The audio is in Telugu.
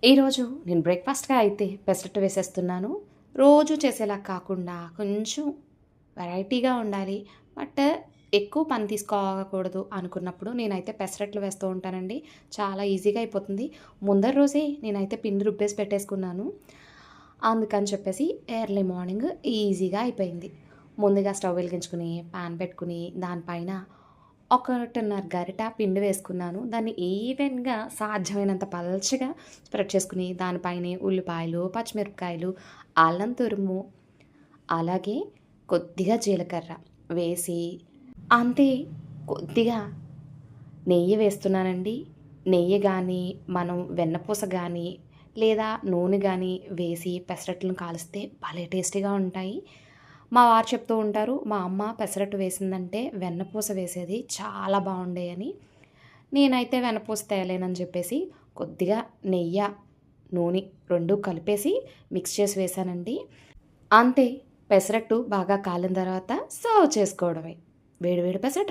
ఈరోజు నేను బ్రేక్‌ఫాస్ట్‌గా అయితే పెసరట్టు వేసేస్తున్నాను. రోజు చేసేలా కాకుండా కొంచెం వెరైటీగా ఉండాలి. బట్ ఎక్కువ పని తీసుకోకూడదు అనుకున్నప్పుడు నేనైతే పెసరట్లు వేస్తూ ఉంటానండి. చాలా ఈజీగా అయిపోతుంది. ముందర రోజే నేనైతే పిండి రుబ్బేసి పెట్టేసుకున్నాను. అందుకని చెప్పేసి ఎర్లీ మార్నింగ్ ఈజీగా అయిపోయింది. ముందుగా స్టవ్ వెలిగించుకొని, పాన్ పెట్టుకొని దానిపైన 1.5 గరిట పిండి వేసుకున్నాను. దాన్ని ఈవెన్‌గా సాధ్యమైనంత పల్చగా స్ప్రెడ్ చేసుకొని, దానిపైనే ఉల్లిపాయలు, పచ్చిమిరపకాయలు, అల్లం తురుము, అలాగే కొద్దిగా జీలకర్ర వేసి, అంతే కొద్దిగా నెయ్యి వేస్తున్నానండి. నెయ్యి గానీ, మనం వెన్నపూస గానీ, లేదా నూనె గానీ వేసి పెసరట్లను కాలిస్తే భలే టేస్టీగా ఉంటాయి. మా వారు చెప్తూ ఉంటారు, మా అమ్మ పెసరట్టు వేసిందంటే వెన్నపూస వేసేది చాలా బావుండేయని. నేనైతే వెన్నపూస తేలేనని చెప్పేసి కొద్దిగా నూనె 2 కలిపేసి మిక్స్ చేసి వేశానండి. అంతే పెసరట్టు బాగా కాలిన తర్వాత సర్వ్ చేసుకోవడమే. వేడి వేడి పెసరట్టు